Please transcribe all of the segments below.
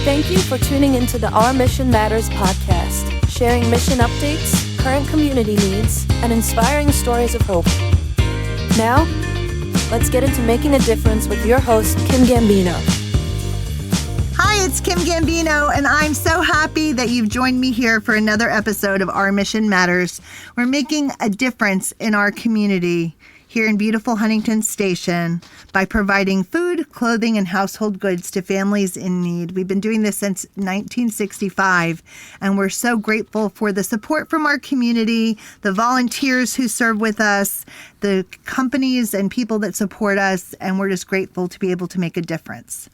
Thank you for tuning into the Our Mission Matters podcast, sharing mission updates, current community needs, and inspiring stories of hope. Now, let's get into making a difference with your host, Kim Gambino. Hi, it's Kim Gambino, and I'm so happy that you've joined me here for another episode of Our Mission Matters. We're making a difference in our community here in beautiful Huntington Station by providing food, clothing, and household goods to families in need. We've been doing this since 1965, and we're so grateful for the support from our community, the volunteers who serve with us, the companies and people that support us, and we're just grateful to be able to make a difference.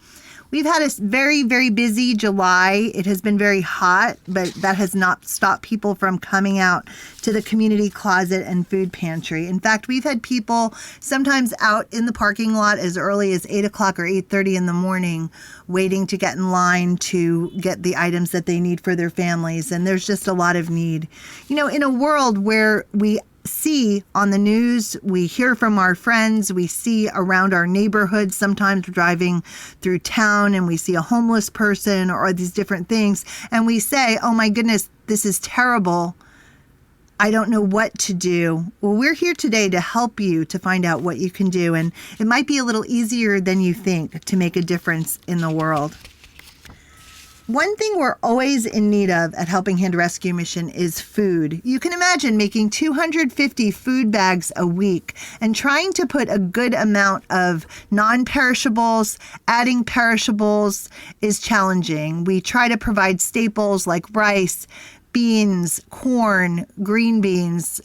We've had a very, very busy July. It has been very hot, but that has not stopped people from coming out to the community closet and food pantry. In fact, we've had people sometimes out in the parking lot as early as 8 o'clock or 8:30 in the morning waiting to get in line to get the items that they need for their families. And there's just a lot of need. You know, in a world where we see on the news, we hear from our friends, we see around our neighborhoods, sometimes driving through town and we see a homeless person or these different things, and we say, oh my goodness, this is terrible. I don't know what to do. Well, we're here today to help you to find out what you can do, and it might be a little easier than you think to make a difference in the world. One thing we're always in need of at Helping Hand Rescue Mission is food. You can imagine making 250 food bags a week and trying to put a good amount of non-perishables, adding perishables is challenging. We try to provide staples like rice, beans, corn, green beans,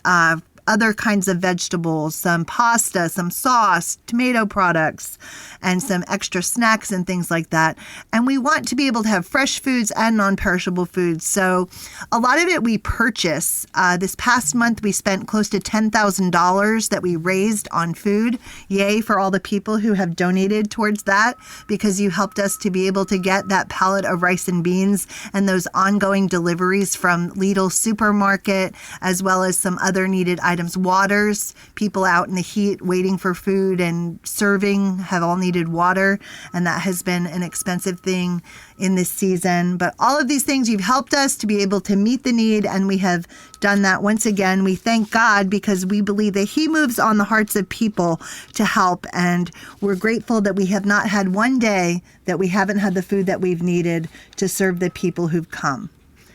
other kinds of vegetables, some pasta, some sauce, tomato products, and some extra snacks and things like that. And we want to be able to have fresh foods and non-perishable foods. So a lot of it we purchase. This past month, we spent close to $10,000 that we raised on food. Yay for all the people who have donated towards that, because you helped us to be able to get that pallet of rice and beans and those ongoing deliveries from Lidl supermarket, as well as some other needed items. Waters, people out in the heat waiting for food and serving have all needed water, and that has been an expensive thing in this season. But all of these things, you've helped us to be able to meet the need, and we have done that once again. We thank God because we believe that He moves on the hearts of people to help, and we're grateful that we have not had one day that we haven't had the food that we've needed to serve the people who've come.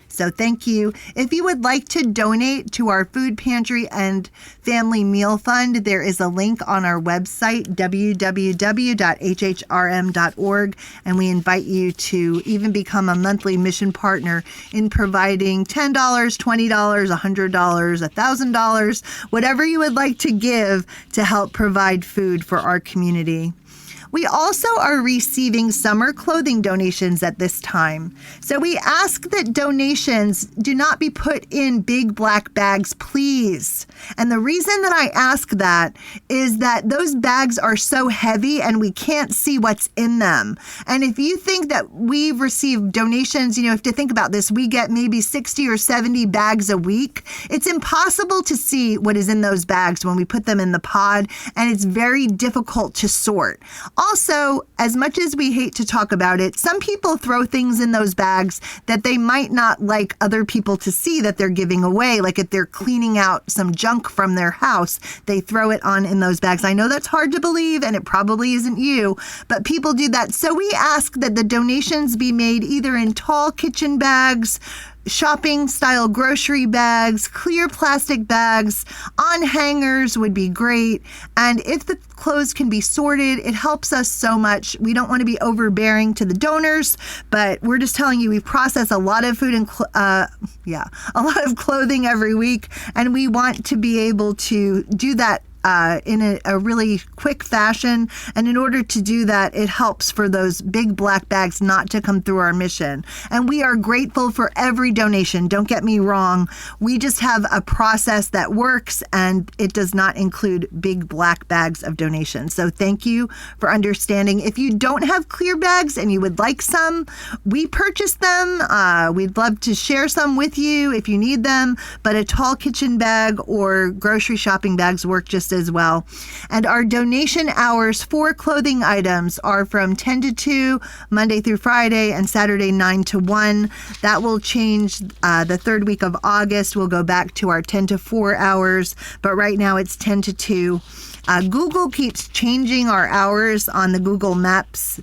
So thank you. If you would like to donate to our food pantry and family meal fund, there is a link on our website, www.hhrm.org, and we invite you to even become a monthly mission partner in providing $10, $20, $100, $1,000, whatever you would like to give to help provide food for our community. We also are receiving summer clothing donations at this time. So we ask that donations do not be put in big black bags, please. And the reason that I ask that is that those bags are so heavy and we can't see what's in them. And if you think that we've received donations, you have to think about this. We get maybe 60 or 70 bags a week. It's impossible to see what is in those bags when we put them in the pod, and it's very difficult to sort. Also, as much as we hate to talk about it, some people throw things in those bags that they might not like other people to see that they're giving away. Like if they're cleaning out some junk from their house, they throw it on in those bags. I know that's hard to believe, and it probably isn't you, but people do that. So we ask that the donations be made either in tall kitchen bags, shopping style grocery bags, clear plastic bags, on hangers would be great. And if the clothes can be sorted, it helps us so much. We don't want to be overbearing to the donors, but we're just telling you we process a lot of food and a lot of clothing every week, and we want to be able to do that in a really quick fashion. And in order to do that, it helps for those big black bags not to come through our mission. And we are grateful for every donation. Don't get me wrong. We just have a process that works, and it does not include big black bags of donations. So thank you for understanding. If you don't have clear bags and you would like some, we purchase them. We'd love to share some with you if you need them, but a tall kitchen bag or grocery shopping bags work just as well. And our donation hours for clothing items are from 10 to 2, Monday through Friday, and Saturday 9 to 1. That will change the third week of August. We'll go back to our 10 to 4 hours, but right now it's 10 to 2. Google keeps changing our hours on the Google Maps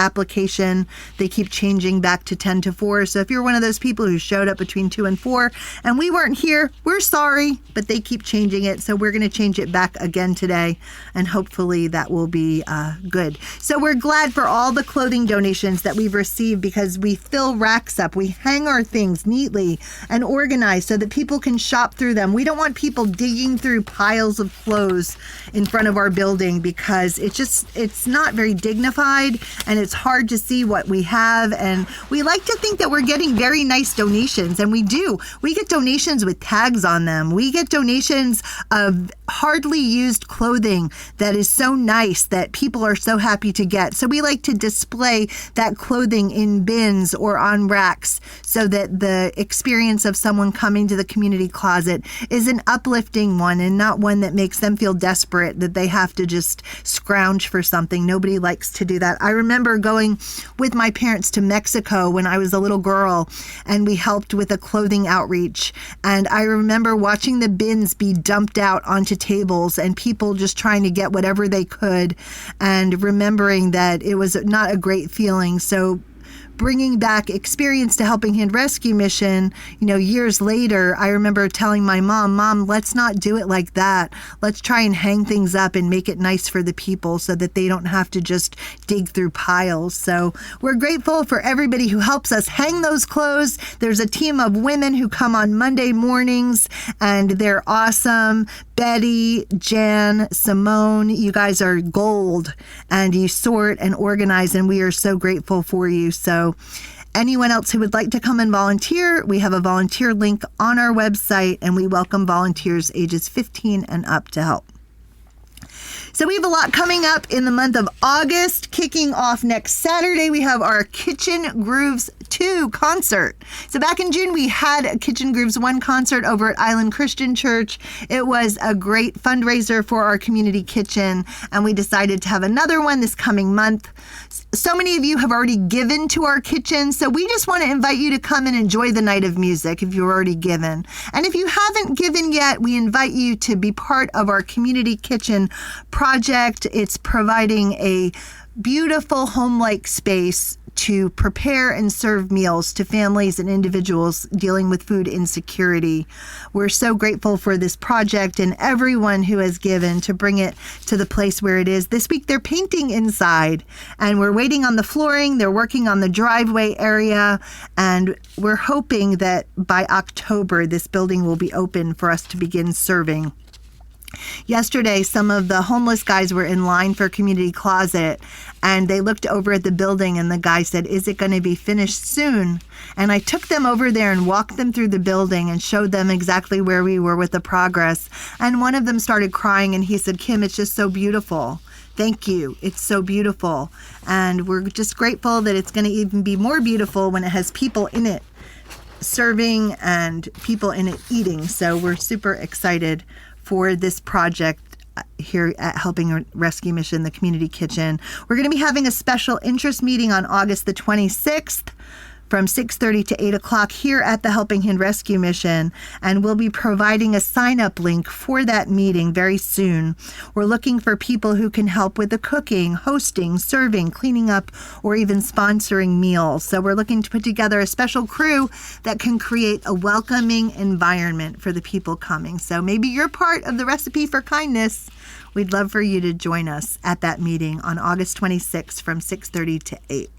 application. They keep changing back to 10 to 4. So if you're one of those people who showed up between 2 and 4 and we weren't here, we're sorry, but they keep changing it. So we're going to change it back again today, and hopefully that will be good. So we're glad for all the clothing donations that we've received, because we fill racks up. We hang our things neatly and organized so that people can shop through them. We don't want people digging through piles of clothes in front of our building, because it's not very dignified, and it's hard to see what we have. And we like to think that we're getting very nice donations, and we do. We get donations with tags on them. We get donations of hardly used clothing that is so nice that people are so happy to get. So we like to display that clothing in bins or on racks, so that the experience of someone coming to the community closet is an uplifting one, and not one that makes them feel desperate that they have to just scrounge for something. Nobody likes to do that. I remember going with my parents to Mexico when I was a little girl, and we helped with a clothing outreach. And I remember watching the bins be dumped out onto tables and people just trying to get whatever they could, and remembering that it was not a great feeling. So bringing back experience to Helping Hand Rescue Mission, years later, I remember telling my Mom, let's not do it like that. Let's try and hang things up and make it nice for the people so that they don't have to just dig through piles. So we're grateful for everybody who helps us hang those clothes. There's a team of women who come on Monday mornings, and they're awesome. Betty, Jan, Simone, you guys are gold, and you sort and organize, and we are so grateful for you. So anyone else who would like to come and volunteer, we have a volunteer link on our website, and we welcome volunteers ages 15 and up to help. So we have a lot coming up in the month of August. Kicking off next Saturday, we have our Kitchen Grooves 2 concert. So back in June, we had a Kitchen Grooves 1 concert over at Island Christian Church. It was a great fundraiser for our community kitchen, and we decided to have another one this coming month. So many of you have already given to our kitchen, so we just want to invite you to come and enjoy the night of music if you've already given. And if you haven't given yet, we invite you to be part of our community kitchen project. It's providing a beautiful home-like space to prepare and serve meals to families and individuals dealing with food insecurity. We're so grateful for this project and everyone who has given to bring it to the place where it is. This week they're painting inside, and we're waiting on the flooring. They're working on the driveway area, and we're hoping that by October this building will be open for us to begin serving. Yesterday, some of the homeless guys were in line for Community Closet, and they looked over at the building, and the guy said, "Is it going to be finished soon?" And I took them over there and walked them through the building and showed them exactly where we were with the progress. And one of them started crying, and he said, "Kim, it's just so beautiful. Thank you. It's so beautiful." And we're just grateful that it's going to even be more beautiful when it has people in it serving and people in it eating. So we're super excited for this project here at Helping Rescue Mission, the Community Kitchen. We're going to be having a special interest meeting on August the 26th from 6:30 to 8 o'clock here at the Helping Hand Rescue Mission, and we'll be providing a sign-up link for that meeting very soon. We're looking for people who can help with the cooking, hosting, serving, cleaning up, or even sponsoring meals. So we're looking to put together a special crew that can create a welcoming environment for the people coming. So maybe you're part of the recipe for kindness. We'd love for you to join us at that meeting on August 26th from 6:30 to 8.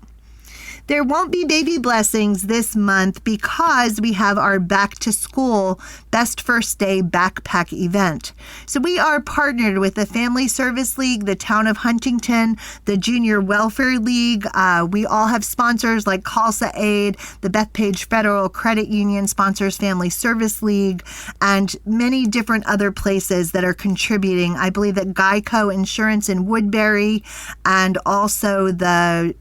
There won't be baby blessings this month because we have our back to school Best First Day backpack event. So we are partnered with the Family Service League, the Town of Huntington, the Junior Welfare League. We all have sponsors like Khalsa Aid, the Bethpage Federal Credit Union sponsors Family Service League, and many different other places that are contributing. I believe that Geico Insurance in Woodbury, and also the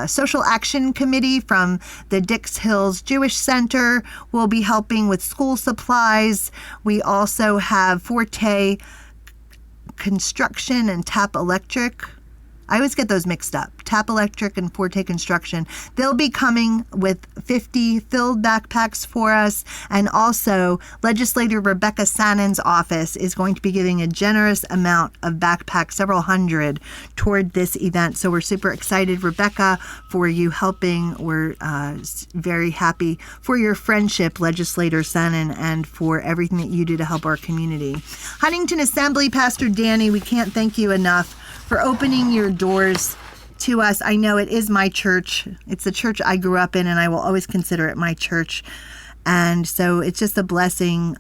Social Action Committee from the Dix Hills Jewish Center will be helping with school supplies. We also have Forte Construction and Tap Electric. I always get those mixed up. Tap Electric and Forte Construction. They'll be coming with 50 filled backpacks for us. And also, Legislator Rebecca Sannon's office is going to be giving a generous amount of backpacks, several hundred, toward this event. So we're super excited, Rebecca, for you helping. We're very happy for your friendship, Legislator Sannon, and for everything that you do to help our community. Huntington Assembly, Pastor Danny, we can't thank you enough for opening your doors to us. I know it is my church. It's the church I grew up in, and I will always consider it my church. And so it's just a blessing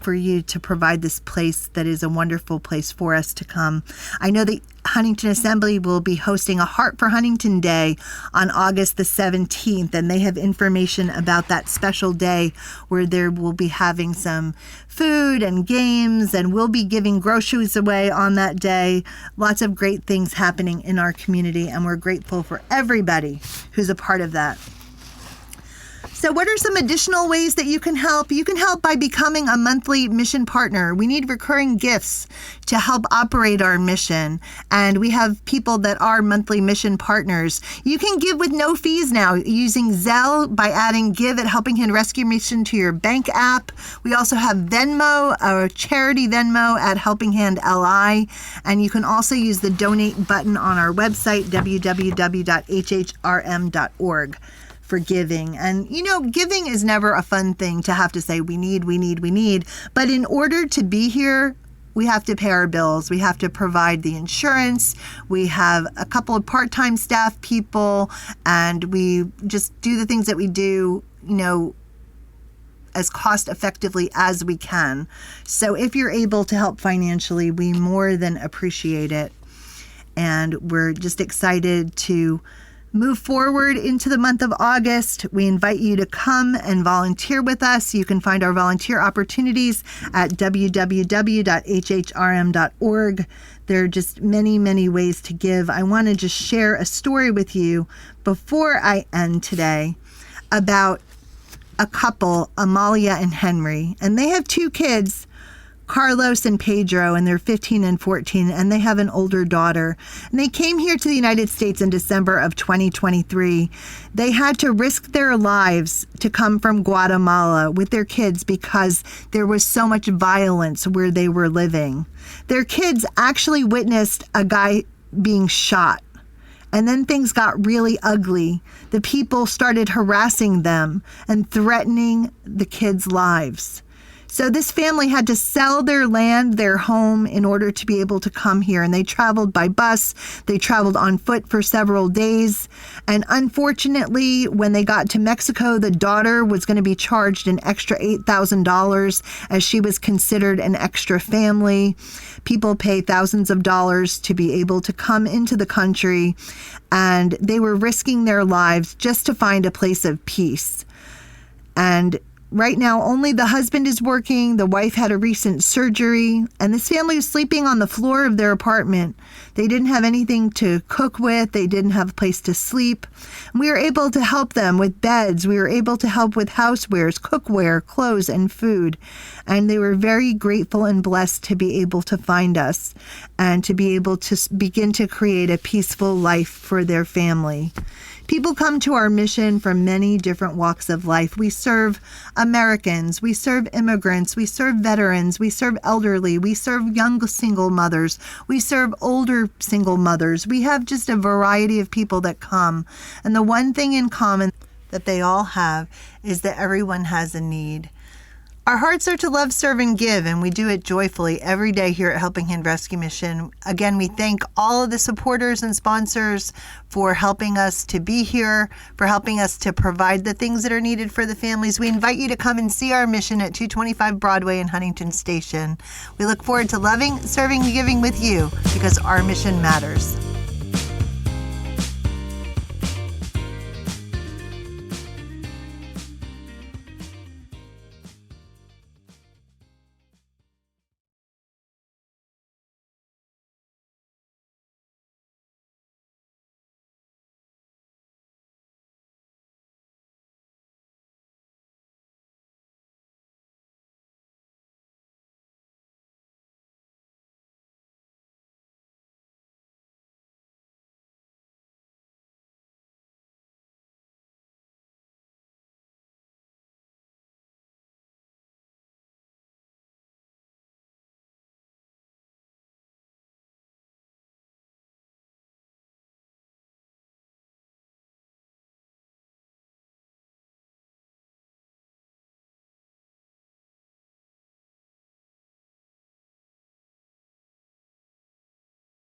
for you to provide this place that is a wonderful place for us to come. I know that Huntington Assembly will be hosting a Heart for Huntington Day on August the 17th, and they have information about that special day where there will be having some food and games, and we'll be giving groceries away on that day. Lots of great things happening in our community, and we're grateful for everybody who's a part of that. So what are some additional ways that you can help? You can help by becoming a monthly mission partner. We need recurring gifts to help operate our mission. And we have people that are monthly mission partners. You can give with no fees now using Zelle by adding Give at Helping Hand Rescue Mission to your bank app. We also have Venmo, or charity Venmo at Helping Hand LI. And you can also use the donate button on our website, www.hhrm.org. for giving. And giving is never a fun thing to have to say we need. But in order to be here, we have to pay our bills. We have to provide the insurance. We have a couple of part-time staff people, and we just do the things that we do, as cost effectively as we can. So if you're able to help financially, we more than appreciate it. And we're just excited to move forward into the month of August. We invite you to come and volunteer with us. You can find our volunteer opportunities at www.hhrm.org. There are just many, many ways to give. I want to just share a story with you before I end today about a couple, Amalia and Henry, and they have two kids, Carlos and Pedro, and they're 15 and 14, and they have an older daughter. And they came here to the United States in December of 2023. They had to risk their lives to come from Guatemala with their kids because there was so much violence where they were living. Their kids actually witnessed a guy being shot. And then things got really ugly. The people started harassing them and threatening the kids' lives. So this family had to sell their land, their home, in order to be able to come here. And they traveled by bus. They traveled on foot for several days. And unfortunately, when they got to Mexico, the daughter was going to be charged an extra $8,000 as she was considered an extra family. People pay thousands of dollars to be able to come into the country. And they were risking their lives just to find a place of peace. And right now, only the husband is working. The wife had a recent surgery, and this family was sleeping on the floor of their apartment. They didn't have anything to cook with. They didn't have a place to sleep. We were able to help them with beds. We were able to help with housewares, cookware, clothes, and food. And they were very grateful and blessed to be able to find us and to be able to begin to create a peaceful life for their family. People come to our mission from many different walks of life. We serve Americans, we serve immigrants, we serve veterans, we serve elderly, we serve young single mothers, we serve older single mothers. We have just a variety of people that come. And the one thing in common that they all have is that everyone has a need. Our hearts are to love, serve, and give, and we do it joyfully every day here at Helping Hand Rescue Mission. Again, we thank all of the supporters and sponsors for helping us to be here, for helping us to provide the things that are needed for the families. We invite you to come and see our mission at 225 Broadway in Huntington Station. We look forward to loving, serving, and giving with you because our mission matters.